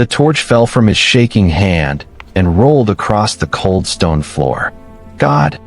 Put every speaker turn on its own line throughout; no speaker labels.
The torch fell from his shaking hand and rolled across the cold stone floor. "God,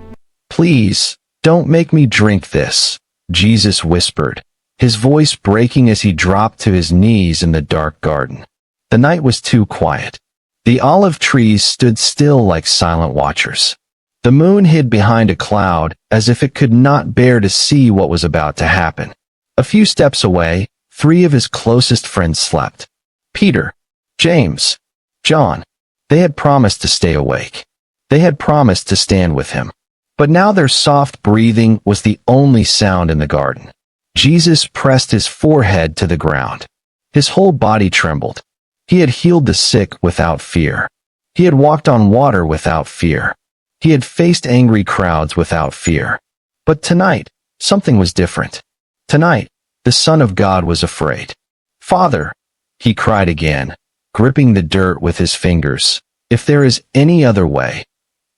please, don't make me drink this," Jesus whispered, his voice breaking as he dropped to his knees in the dark garden. The night was too quiet. The olive trees stood still like silent watchers. The moon hid behind a cloud as if it could not bear to see what was about to happen. A few steps away, 3 of his closest friends slept. Peter, James, John. They had promised to stay awake. They had promised to stand with him. But now their soft breathing was the only sound in the garden. Jesus pressed his forehead to the ground. His whole body trembled. He had healed the sick without fear. He had walked on water without fear. He had faced angry crowds without fear. But tonight, something was different. Tonight, the Son of God was afraid. "Father," he cried again, gripping the dirt with his fingers, "if there is any other way,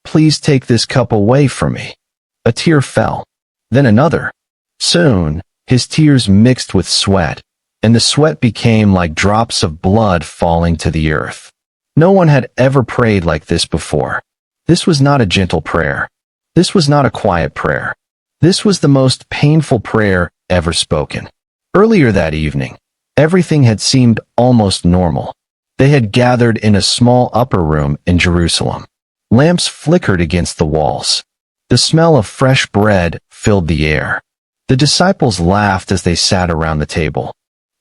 please take this cup away from me." A tear fell. Then another. Soon, his tears mixed with sweat, and the sweat became like drops of blood falling to the earth. No one had ever prayed like this before. This was not a gentle prayer. This was not a quiet prayer. This was the most painful prayer ever spoken. Earlier that evening, everything had seemed almost normal. They had gathered in a small upper room in Jerusalem. Lamps flickered against the walls. The smell of fresh bread filled the air. The disciples laughed as they sat around the table.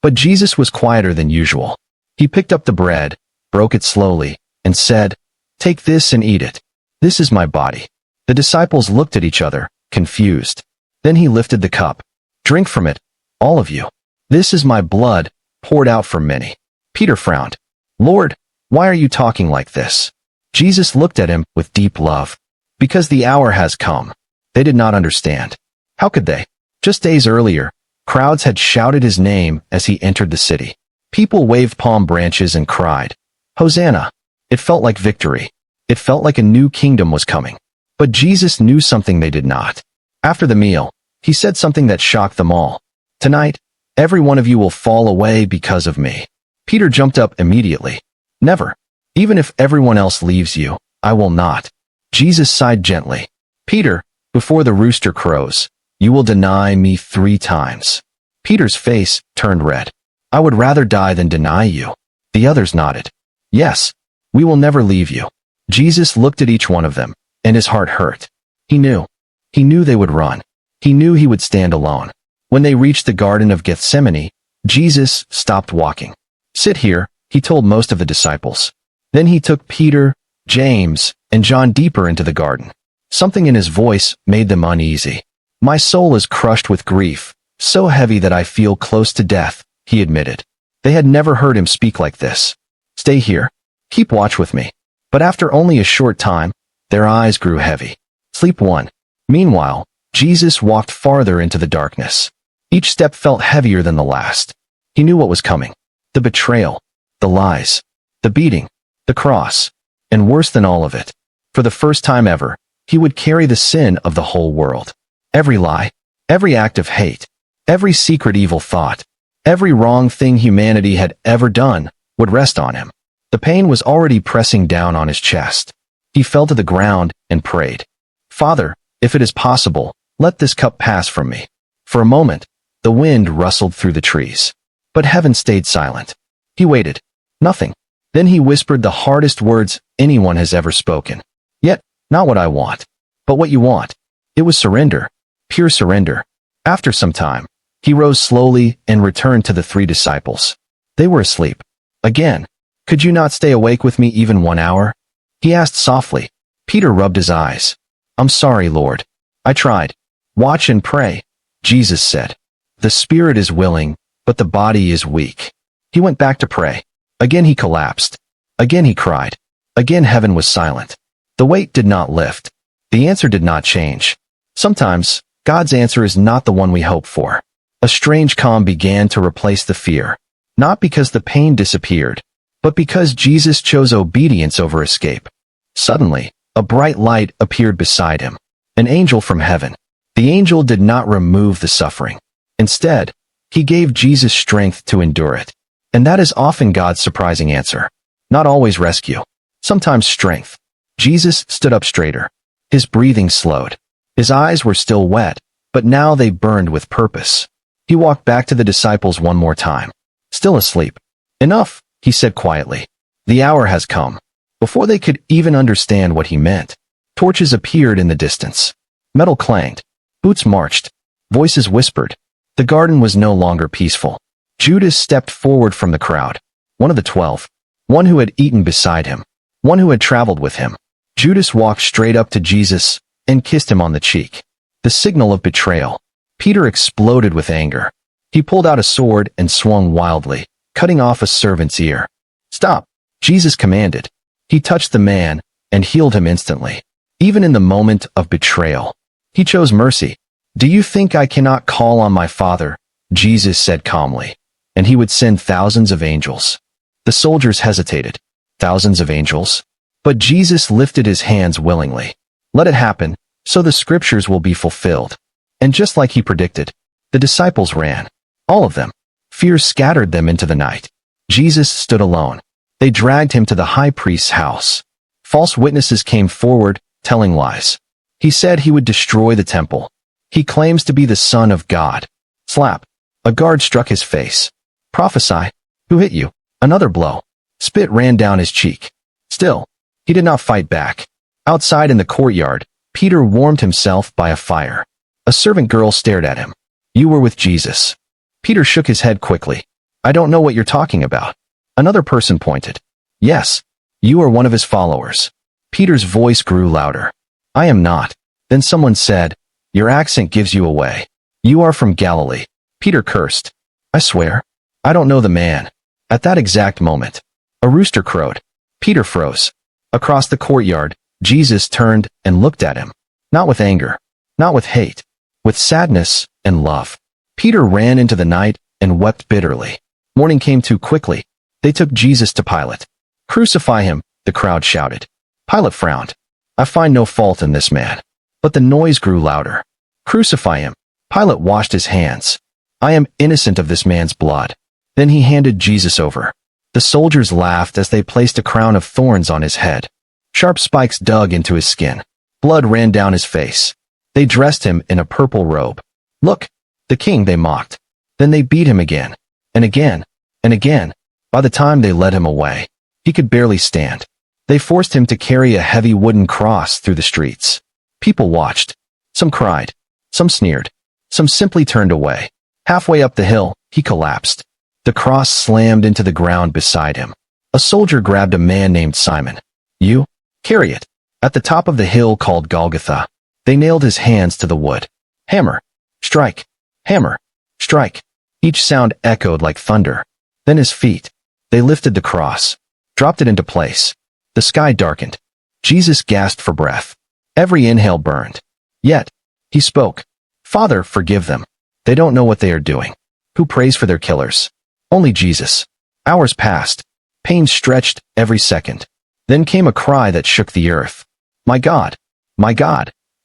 But Jesus was quieter than usual. He picked up the bread, broke it slowly, and said, "Take this and eat it. This is my body." The disciples looked at each other, confused. Then he lifted the cup. "Drink from it, all of you. This is my blood, poured out for many." Peter frowned. "Lord, why are you talking like this?" Jesus looked at him with deep love. "Because the hour has come." They did not understand. How could they? Just days earlier, crowds had shouted his name as he entered the city. People waved palm branches and cried, "Hosanna!" It felt like victory. It felt like a new kingdom was coming. But Jesus knew something they did not. After the meal, he said something that shocked them all. "Tonight, every one of you will fall away because of me." Peter jumped up immediately. "Never. Even if everyone else leaves you, I will not." Jesus sighed gently. "Peter, before the rooster crows, you will deny me 3 times. Peter's face turned red. "I would rather die than deny you." The others nodded. "Yes, we will never leave you." Jesus looked at each one of them, and his heart hurt. He knew. He knew they would run. He knew he would stand alone. When they reached the Garden of Gethsemane, Jesus stopped walking. "Sit here," he told most of the disciples. Then he took Peter, James, and John deeper into the garden. Something in his voice made them uneasy. "My soul is crushed with grief, so heavy that I feel close to death," he admitted. They had never heard him speak like this. "Stay here. Keep watch with me." But after only a short time, their eyes grew heavy. Sleep won. Meanwhile, Jesus walked farther into the darkness. Each step felt heavier than the last. He knew what was coming. The betrayal, the lies, the beating, the cross, and worse than all of it, for the first time ever, he would carry the sin of the whole world. Every lie, every act of hate, every secret evil thought, every wrong thing humanity had ever done would rest on him. The pain was already pressing down on his chest. He fell to the ground and prayed, "Father, if it is possible, let this cup pass from me." For a moment, the wind rustled through the trees. But heaven stayed silent. He waited. Nothing. Then he whispered the hardest words anyone has ever spoken. "Yet, not what I want, but what you want." It was surrender. Pure surrender. After some time, he rose slowly and returned to the 3 disciples. They were asleep. Again, "Could you not stay awake with me even 1 hour?" he asked softly. Peter rubbed his eyes. "I'm sorry, Lord. I tried." "Watch and pray," Jesus said. "The spirit is willing, but the body is weak." He went back to pray. Again he collapsed. Again he cried. Again heaven was silent. The weight did not lift. The answer did not change. Sometimes, God's answer is not the one we hope for. A strange calm began to replace the fear. Not because the pain disappeared, but because Jesus chose obedience over escape. Suddenly, a bright light appeared beside him. An angel from heaven. The angel did not remove the suffering. Instead, he gave Jesus strength to endure it. And that is often God's surprising answer. Not always rescue. Sometimes strength. Jesus stood up straighter. His breathing slowed. His eyes were still wet, but now they burned with purpose. He walked back to the disciples one more time. Still asleep. Enough, he said quietly. The hour has come. Before they could even understand what he meant, torches appeared in the distance. Metal clanged. Boots marched. Voices whispered. The garden was no longer peaceful. Judas stepped forward from the crowd. One of the 12. One who had eaten beside him. One who had traveled with him. Judas walked straight up to Jesus and kissed him on the cheek. The signal of betrayal. Peter exploded with anger. He pulled out a sword and swung wildly, cutting off a servant's ear. Stop, Jesus commanded. He touched the man and healed him instantly. Even in the moment of betrayal, he chose mercy. Do you think I cannot call on my Father? Jesus said calmly, and he would send thousands of angels. The soldiers hesitated. Thousands of angels? But Jesus lifted his hands willingly. Let it happen, so the scriptures will be fulfilled. And just like he predicted, the disciples ran. All of them. Fear scattered them into the night. Jesus stood alone. They dragged him to the high priest's house. False witnesses came forward, telling lies. He said he would destroy the temple. He claims to be the Son of God. Slap. A guard struck his face. Prophesy. Who hit you? Another blow. Spit ran down his cheek. Still, he did not fight back. Outside in the courtyard, Peter warmed himself by a fire. A servant girl stared at him. You were with Jesus. Peter shook his head quickly. I don't know what you're talking about. Another person pointed. Yes, you are one of his followers. Peter's voice grew louder. I am not. Then someone said, your accent gives you away. You are from Galilee. Peter cursed. I swear, I don't know the man. At that exact moment, a rooster crowed. Peter froze. Across the courtyard, Jesus turned and looked at him. Not with anger, not with hate, with sadness and love. Peter ran into the night and wept bitterly. Morning came too quickly. They took Jesus to Pilate. Crucify him, the crowd shouted. Pilate frowned. I find no fault in this man. But the noise grew louder. Crucify him. Pilate washed his hands. I am innocent of this man's blood. Then he handed Jesus over. The soldiers laughed as they placed a crown of thorns on his head. Sharp spikes dug into his skin. Blood ran down his face. They dressed him in a purple robe. Look, the king, they mocked. Then they beat him again, and again, and again. By the time they led him away, he could barely stand. They forced him to carry a heavy wooden cross through the streets. People watched. Some cried. Some sneered. Some simply turned away. Halfway up the hill, he collapsed. The cross slammed into the ground beside him. A soldier grabbed a man named Simon. You? Carry it. At the top of the hill called Golgotha, they nailed his hands to the wood. Hammer. Strike. Hammer. Strike. Each sound echoed like thunder. Then his feet. They lifted the cross. Dropped it into place. The sky darkened. Jesus gasped for breath. Every inhale burned. Yet, he spoke. Father, forgive them. They don't know what they are doing. Who prays for their killers? Only Jesus. Hours passed. Pain stretched every second. Then came a cry that shook the earth. My God,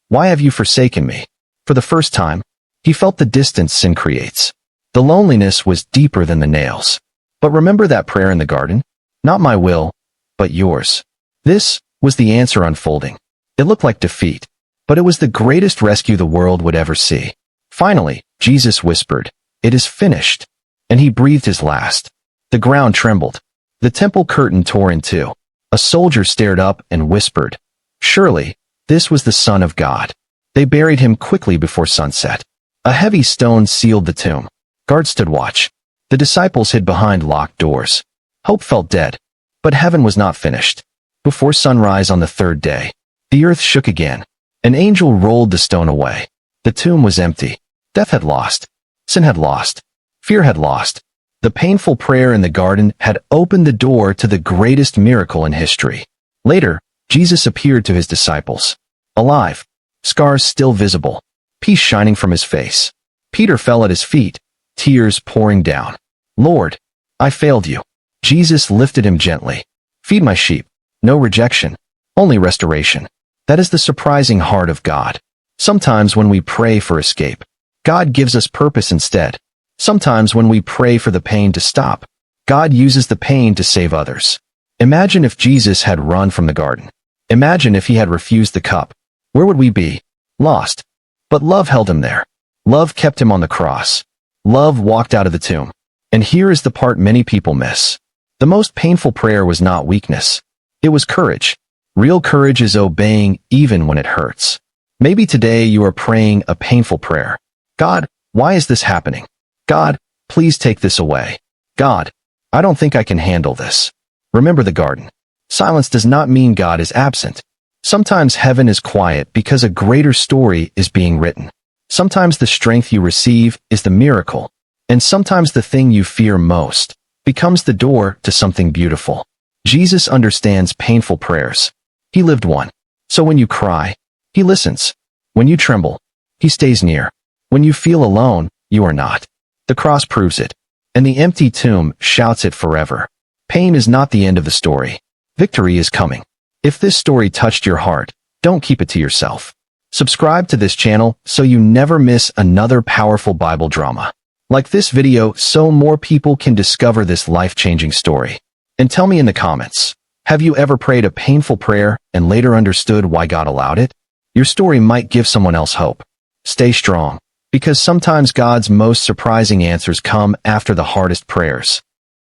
why have you forsaken me? For the first time, he felt the distance sin creates. The loneliness was deeper than the nails. But remember that prayer in the garden? Not my will, but yours. This was the answer unfolding. It looked like defeat, but it was the greatest rescue the world would ever see. Finally, Jesus whispered, it is finished. And he breathed his last. The ground trembled. The temple curtain tore in two. A soldier stared up and whispered, surely, this was the Son of God. They buried him quickly before sunset. A heavy stone sealed the tomb. Guards stood watch. The disciples hid behind locked doors. Hope felt dead, but heaven was not finished. Before sunrise on the third day, the earth shook again. An angel rolled the stone away. The tomb was empty. Death had lost. Sin had lost. Fear had lost. The painful prayer in the garden had opened the door to the greatest miracle in history. Later, Jesus appeared to his disciples. Alive. Scars still visible. Peace shining from his face. Peter fell at his feet, tears pouring down. Lord, I failed you. Jesus lifted him gently. Feed my sheep. No rejection. Only restoration. That is the surprising heart of God. Sometimes when we pray for escape, God gives us purpose instead. Sometimes when we pray for the pain to stop, God uses the pain to save others. Imagine if Jesus had run from the garden. Imagine if he had refused the cup. Where would we be? Lost. But love held him there. Love kept him on the cross. Love walked out of the tomb. And here is the part many people miss. The most painful prayer was not weakness. It was courage. Real courage is obeying even when it hurts. Maybe today you are praying a painful prayer. God, why is this happening? God, please take this away. God, I don't think I can handle this. Remember the garden. Silence does not mean God is absent. Sometimes heaven is quiet because a greater story is being written. Sometimes the strength you receive is the miracle, and sometimes the thing you fear most becomes the door to something beautiful. Jesus understands painful prayers. He lived one. So when you cry, he listens. When you tremble, he stays near. When you feel alone, you are not. The cross proves it, and the empty tomb shouts it forever. Pain is not the end of the story. Victory is coming. If this story touched your heart, don't keep it to yourself. Subscribe to this channel so you never miss another powerful Bible drama. Like this video so more people can discover this life-changing story. And tell me in the comments, have you ever prayed a painful prayer and later understood why God allowed it? Your story might give someone else hope. Stay strong, because sometimes God's most surprising answers come after the hardest prayers.